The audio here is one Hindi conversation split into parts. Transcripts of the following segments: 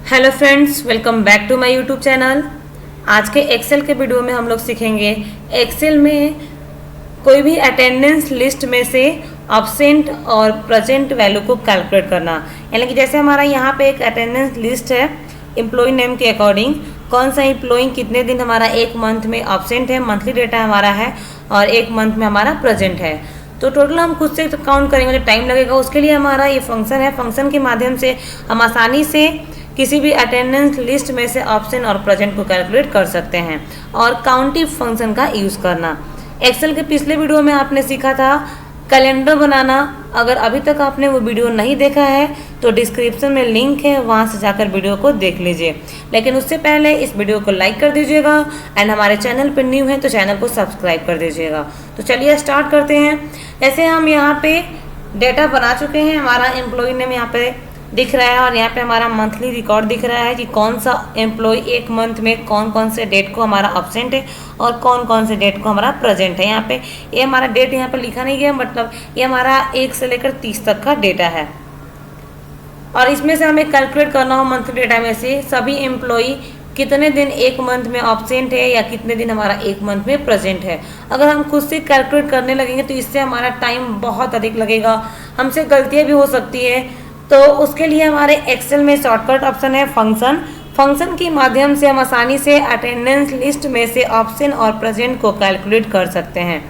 Hello friends, welcome back to my YouTube channel. आज के एक्सेल के वीडियो में हम लोग सीखेंगे एक्सेल में कोई भी अटेंडेंस लिस्ट में से अब्सेंट और प्रेजेंट वैल्यू को कैलकुलेट करना। यानी कि जैसे हमारा यहाँ पे एक अटेंडेंस लिस्ट है एम्प्लॉय नेम के अकॉर्डिंग, कौन सा एम्प्लॉय कितने दिन हमारा एक मंथ में अब्सेंट है, मंथली डेटा हमारा है, और एक मंथ में हमारा प्रेजेंट है। तो टोटल हम खुद से काउंट करेंगे, जो टाइम लगेगा उसके लिए हमारा ये फंक्शन है। फंक्शन के माध्यम से हम आसानी से किसी भी अटेंडेंस लिस्ट में से ऑप्शन और प्रेजेंट को कैलकुलेट कर सकते हैं। और काउंटिव फंक्शन का यूज़ करना, एक्सेल के पिछले वीडियो में आपने सीखा था कैलेंडर बनाना। अगर अभी तक आपने वो वीडियो नहीं देखा है तो डिस्क्रिप्शन में लिंक है, वहाँ से जाकर वीडियो को देख लीजिए। लेकिन उससे पहले इस वीडियो को लाइक कर दीजिएगा एंड हमारे चैनल पर न्यू है तो चैनल को सब्सक्राइब कर दीजिएगा। तो चलिए स्टार्ट करते हैं। ऐसे हम यहाँ पे डेटा बना चुके हैं, हमारा एम्प्लॉय नेम यहाँ पे दिख रहा है और यहाँ पे हमारा मंथली रिकॉर्ड दिख रहा है कि कौन सा एम्प्लॉय एक मंथ में कौन कौन से डेट को हमारा अब्सेंट है और कौन कौन से डेट को हमारा प्रेजेंट है। यहाँ पे ये हमारा डेट यहाँ पे लिखा नहीं गया, मतलब ये हमारा 1 से लेकर 30 तक का डेटा है। और इसमें से हमें कैलकुलेट करना हो मंथली डेटा में से सभी एम्प्लॉय कितने दिन एक मंथ में ऑब्सेंट है या कितने दिन हमारा एक मंथ में प्रेजेंट है। अगर हम खुद से कैलकुलेट करने लगेंगे तो इससे हमारा टाइम बहुत अधिक लगेगा, हमसे गलतियाँ भी हो सकती है। तो उसके लिए हमारे एक्सेल में शॉर्टकट ऑप्शन है फंक्शन। फंक्शन के माध्यम से हम आसानी से अटेंडेंस लिस्ट में से ऑप्शन और प्रेजेंट को कैलकुलेट कर सकते हैं।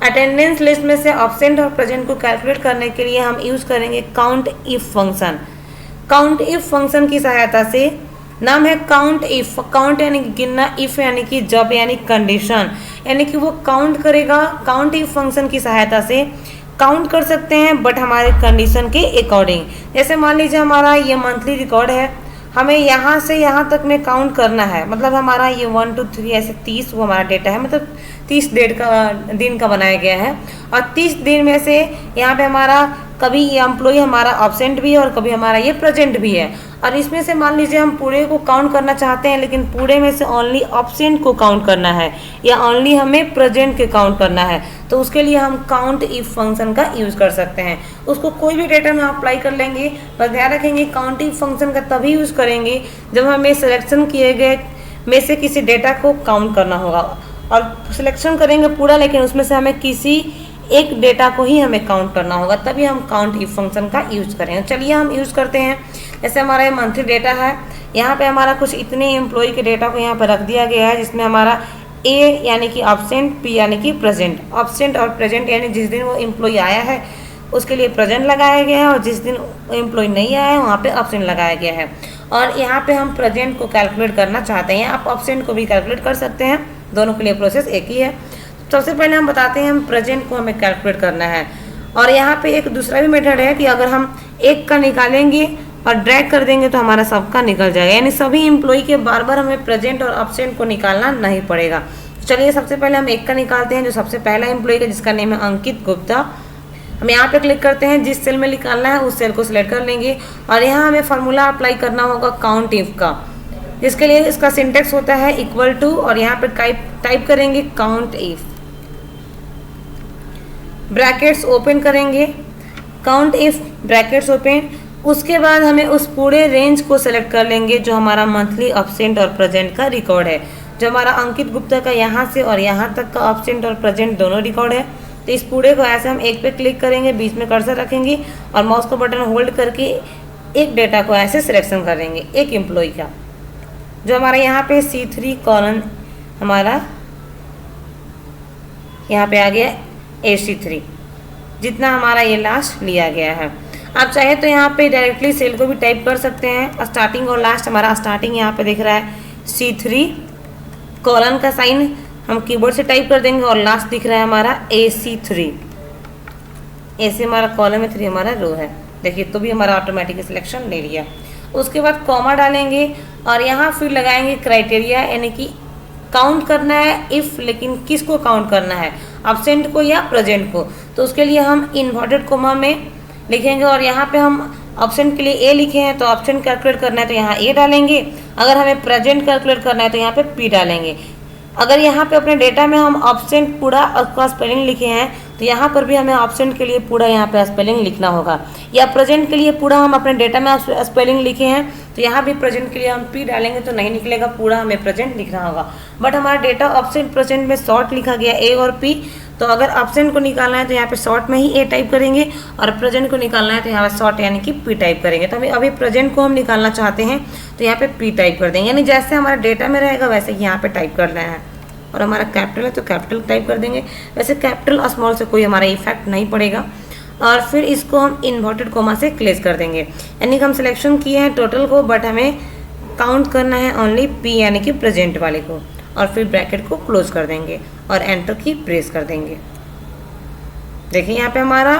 अटेंडेंस लिस्ट में से ऑप्शन और प्रेजेंट को कैलकुलेट करने के लिए हम यूज़ करेंगे count if function. Count if function की सहायता से, नाम है काउंट इफ, काउंट यानी कि गिनना, इफ यानी कि जब यानी कंडीशन, यानी कि वो काउंट करेगा। काउंट इफ फंक्शन की सहायता से काउंट कर सकते हैं बट हमारे कंडीशन के अकॉर्डिंग। जैसे मान लीजिए हमारा ये मंथली रिकॉर्ड है, हमें यहाँ से यहाँ तक में काउंट करना है, मतलब हमारा ये 1 2 3 ऐसे 30 वो हमारा डेटा है, मतलब 30 दिन का बनाया गया है। और 30 दिन में से यहाँ पे हमारा कभी ये एम्प्लॉय हमारा ऑब्सेंट भी है और कभी हमारा ये प्रेजेंट भी है। और इसमें से मान लीजिए हम पूरे को काउंट करना चाहते हैं, लेकिन पूरे में से ओनली ऑब्सेंट को काउंट करना है या ओनली हमें प्रेजेंट के काउंट करना है, तो उसके लिए हम काउंट इफ फंक्शन का यूज़ कर सकते हैं। उसको कोई भी डेटा में अप्लाई कर लेंगे, बस ध्यान रखेंगे काउंट इफ फंक्शन का तभी यूज़ करेंगे जब हमें सिलेक्शन किए गए में से किसी डेटा को काउंट करना होगा। और सिलेक्शन करेंगे पूरा, लेकिन उसमें से हमें किसी एक डेटा को ही हमें काउंट करना होगा, तभी हम काउंट इफ फंक्शन का यूज़ करेंगे। चलिए हम यूज़ करते हैं। जैसे हमारा ये मंथली डेटा है, यहाँ पे हमारा कुछ इतने एम्प्लॉय के डेटा को यहाँ पर रख दिया गया है, जिसमें हमारा ए यानी कि ऑब्सेंट, पी यानी कि प्रेजेंट। ऑब्सेंट और प्रेजेंट यानी जिस दिन वो एम्प्लॉय आया है उसके लिए प्रेजेंट लगाया गया है और जिस दिन एम्प्लॉय नहीं आया है वहाँ पे ऑब्सेंट लगाया गया है। और यहाँ पे हम प्रेजेंट को कैलकुलेट करना चाहते हैं, आप ऑब्सेंट को भी कैलकुलेट कर सकते हैं, दोनों के लिए प्रोसेस एक ही है। सबसे पहले हम बताते हैं हम प्रेजेंट को हमें कैलकुलेट करना है। और यहाँ पे एक दूसरा भी मेथड है कि अगर हम एक का निकालेंगे और ड्रैग कर देंगे तो हमारा सबका निकल जाएगा, यानी सभी एम्प्लॉय के बार बार हमें प्रेजेंट और ऑब्सेंट को निकालना नहीं पड़ेगा। चलिए सबसे पहले हम एक का निकालते हैं, जो सबसे पहला एम्प्लॉय का जिसका नेम है अंकित गुप्ता। हम यहाँ पे क्लिक करते हैं, जिस सेल में निकालना है उस सेल को सिलेक्ट कर लेंगे और यहाँ हमें फार्मूला अप्लाई करना होगा काउंट इफ का, जिसके लिए इसका सिंटेक्स होता है इक्वल टू, और यहाँ पे टाइप करेंगे काउंट इफ, ब्रैकेट्स ओपन करेंगे, काउंट इफ ब्रैकेट्स ओपन। उसके बाद हमें उस पूरे रेंज को सेलेक्ट कर लेंगे जो हमारा मंथली अब्सेंट और प्रेजेंट का रिकॉर्ड है। जो हमारा अंकित गुप्ता का यहाँ से और यहाँ तक का अब्सेंट और प्रेजेंट दोनों रिकॉर्ड है, तो इस पूरे को ऐसे हम एक पे क्लिक करेंगे, बीच में कर्सर रखेंगे और माउस को बटन होल्ड करके एक डेटा को ऐसे सिलेक्शन करेंगे, एक एम्प्लॉय का, जो हमारा यहाँ पे C3 कॉलन हमारा यहाँ पे आ गया AC3, जितना हमारा ये लास्ट लिया गया है। आप चाहे तो यहाँ पे डायरेक्टली सेल को भी टाइप कर सकते हैं। स्टार्टिंग और लास्ट, हमारा स्टार्टिंग यहाँ पे दिख रहा है C3, कॉलन का साइन हम कीबोर्ड से टाइप कर देंगे और लास्ट दिख रहा है हमारा AC3। ऐसे हमारा कॉलम है, 3 हमारा रो है, देखिए तो भी हमारा ऑटोमेटिक सिलेक्शन ले लिया। उसके बाद कॉमा डालेंगे और यहाँ फिर लगाएंगे क्राइटेरिया, यानी कि काउंट करना है इफ, लेकिन किसको काउंट करना है, अब्सेंट को या प्रेजेंट को। तो उसके लिए हम इन्वर्टेड कोमा में लिखेंगे और यहाँ पे हम ऑप्शन के लिए ए लिखे हैं, तो ऑप्शन कैलकुलेट करना है तो यहाँ ए डालेंगे, अगर हमें प्रेजेंट कैलकुलेट करना है तो यहाँ पे पी डालेंगे। अगर यहाँ पे अपने डेटा में हम ऑप्शन पूरा उसका स्पेलिंग लिखे हैं तो यहाँ पर भी हमें ऑप्शन के लिए पूरा यहाँ पे स्पेलिंग लिखना होगा, या प्रेजेंट के लिए पूरा हम अपने डेटा में स्पेलिंग लिखे हैं तो यहाँ भी प्रेजेंट के लिए हम पी डालेंगे तो नहीं निकलेगा, पूरा हमें प्रेजेंट लिखना होगा। बट हमारा डेटा अब्सेंट प्रेजेंट में शॉर्ट लिखा गया ए और पी, तो अगर अब्सेंट को निकालना है तो यहाँ पे शॉर्ट में ही ए टाइप करेंगे और प्रेजेंट को निकालना है तो यहाँ पे शॉर्ट यानी कि पी टाइप करेंगे। तो अभी प्रेजेंट को हम निकालना चाहते हैं तो यहाँ पे पी टाइप कर देंगे, यानी जैसे हमारा डेटा में रहेगा वैसे ही यहाँ पे टाइप करना है। और हमारा कैपिटल है तो कैपिटल टाइप कर देंगे। वैसे कैपिटल और स्मॉल से कोई हमारा इफेक्ट नहीं पड़ेगा। और फिर इसको हम इन्वर्टेड कोमा से क्लेज कर देंगे, यानी कि हम सिलेक्शन किए हैं टोटल को, बट हमें काउंट करना है ओनली पी यानी कि प्रेजेंट वाले को। और फिर ब्रैकेट को क्लोज कर देंगे और एंटर की प्रेस कर देंगे। देखिए यहाँ पे हमारा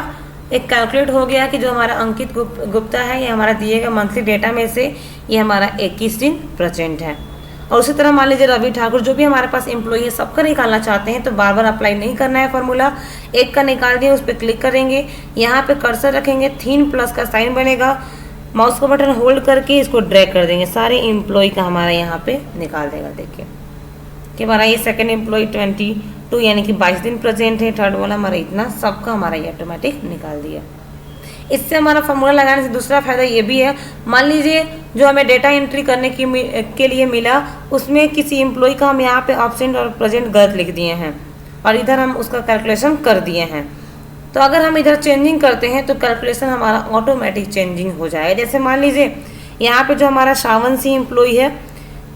एक कैलकुलेट हो गया कि जो हमारा अंकित गुप्ता है, ये हमारा दिए गए मंथली डेटा में से ये हमारा 21 दिन प्रेजेंट है। और उसी तरह मान लीजिए रवि ठाकुर, जो भी हमारे पास एम्प्लॉई है सबका निकालना चाहते हैं तो बार बार अप्लाई नहीं करना है फॉर्मूला, एक का निकाल दिया, उस पर क्लिक करेंगे, यहाँ पे कर्सर रखेंगे, थीन प्लस का साइन बनेगा, माउस का बटन होल्ड करके इसको ड्रैग कर देंगे, सारे एम्प्लॉय का हमारा यहाँ पे निकाल देगा। देखिए कि हमारा ये सेकंड एम्प्लॉय 22 यानी कि 22 दिन प्रेजेंट है, थर्ड वाला हमारा इतना, सबका हमारा ये ऑटोमेटिक निकाल दिया। इससे हमारा फॉर्मूला लगाने से दूसरा फायदा ये भी है, मान लीजिए जो हमें डेटा एंट्री करने के लिए मिला उसमें किसी एम्प्लॉय का हम यहाँ पे ऑब्सेंट और प्रेजेंट गलत लिख दिए हैं और इधर हम उसका कैलकुलेशन कर दिए हैं, तो अगर हम इधर चेंजिंग करते हैं तो कैलकुलेशन हमारा ऑटोमेटिक चेंजिंग हो जाएगा। जैसे मान लीजिए यहाँ पे जो हमारा श्रावण सी एम्प्लॉय है,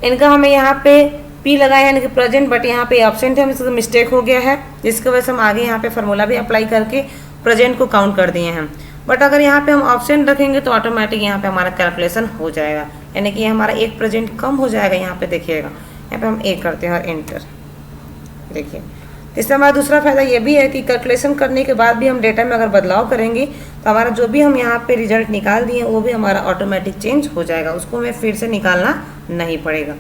इनका हमें यहाँ पे पी लगाया यानी कि प्रेजेंट, बट यहाँ पे ऑब्सेंट है, हमें मिस्टेक हो गया है, जिसकी वजह से हम आगे यहाँ पे फार्मूला भी अप्लाई करके प्रेजेंट को काउंट कर दिए हैं। बट अगर यहाँ पे हम ऑप्शन रखेंगे तो ऑटोमेटिक यहाँ पे हमारा कैलकुलेशन हो जाएगा, यानी कि हमारा एक प्रेजेंट कम हो जाएगा। यहाँ पे देखिएगा, यहाँ पे हम एक करते हैं और एंटर, देखिए। इससे हमारा दूसरा फायदा ये भी है कि कैलकुलेशन करने के बाद भी हम डेटा में अगर बदलाव करेंगे तो हमारा जो भी हम यहाँ पे रिजल्ट निकाल दिए वो भी हमारा ऑटोमेटिक चेंज हो जाएगा, उसको हमें फिर से निकालना नहीं पड़ेगा।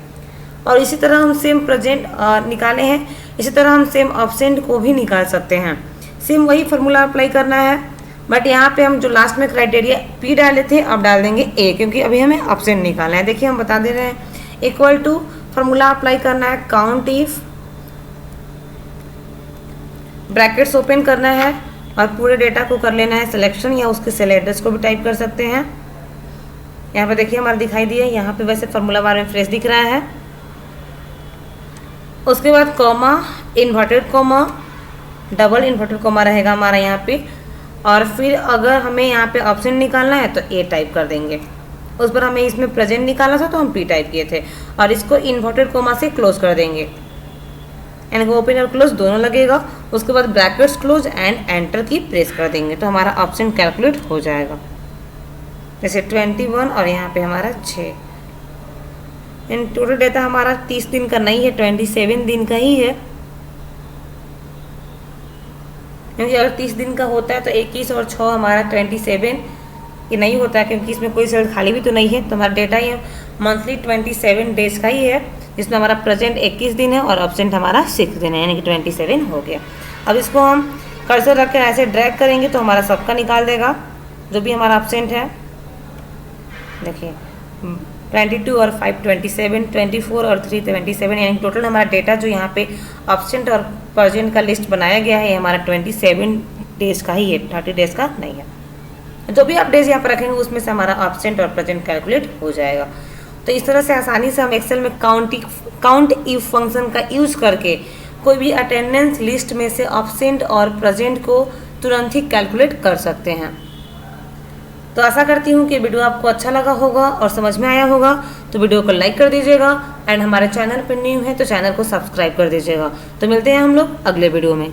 और इसी तरह हम सेम प्रेजेंट निकाले हैं, इसी तरह हम सेम ऑब्सेंट को भी निकाल सकते हैं। सेम वही फार्मूला अप्लाई करना है, बट यहाँ पे हम जो लास्ट में क्राइटेरिया पी डाले थे अब डाल देंगे ए, क्योंकि अभी हमें ऑप्शन निकालना है। देखिए हम बता दे रहे हैं, इक्वल टू फार्मूला अप्लाई करना है, काउंट इफ, ब्रैकेट्स ओपन करना है और पूरे डेटा को कर लेना है सिलेक्शन, या उसके सेल एड्रेस को भी टाइप कर सकते हैं। यहाँ पे देखिए हमारा दिखाई दिया, यहाँ पे वैसे फार्मूला बार में फ्रेश दिख रहा है। उसके बाद comma, inverted comma, double inverted comma रहेगा हमारा यहाँ पे, और फिर अगर हमें यहाँ पे ऑप्शन निकालना है तो ए टाइप कर देंगे। उस पर हमें इसमें प्रेजेंट निकालना था तो हम पी टाइप किए थे, और इसको इन्वर्टेड कोमा से क्लोज कर देंगे, यानी कि ओपन और क्लोज दोनों लगेगा। उसके बाद ब्रैकेट्स क्लोज एंड एंटर की प्रेस कर देंगे तो हमारा ऑप्शन कैलकुलेट हो जाएगा। जैसे 21 और यहाँ पे हमारा 6, इन टोटल डेटा हमारा 30 दिन का नहीं है, 27 दिन का ही है, क्योंकि अगर 30 दिन का होता है तो 21 और 6 हमारा 27 ये नहीं होता है, क्योंकि इसमें कोई सेल खाली भी तो नहीं है। तो हमारा डेटा ये मंथली 27 डेज का ही है, जिसमें हमारा प्रेजेंट 21 दिन है और एब्सेंट हमारा 6 दिन है, यानी कि 27 हो गया। अब इसको हम कर्सर रख कर ऐसे ड्रैग करेंगे तो हमारा सबका निकाल देगा जो भी हमारा एब्सेंट है। देखिए 22 और 5 27, 24 और 3 27, यानी टोटल हमारा डेटा जो यहाँ पे एब्सेंट और प्रेजेंट का लिस्ट बनाया गया है ये हमारा 27 डेज का ही है, 30 डेज का नहीं है। जो भी आप डेज यहाँ पर रखेंगे उसमें से हमारा एब्सेंट और प्रेजेंट कैलकुलेट हो जाएगा। तो इस तरह से आसानी से हम एक्सेल में काउंट इफ फंक्शन का यूज़ करके कोई भी अटेंडेंस लिस्ट में से एब्सेंट और प्रेजेंट को तुरंत ही कैलकुलेट कर सकते हैं। तो आशा करती हूँ कि वीडियो आपको अच्छा लगा होगा और समझ में आया होगा। तो वीडियो को लाइक कर दीजिएगा एंड हमारे चैनल पर न्यू है तो चैनल को सब्सक्राइब कर दीजिएगा। तो मिलते हैं हम लोग अगले वीडियो में।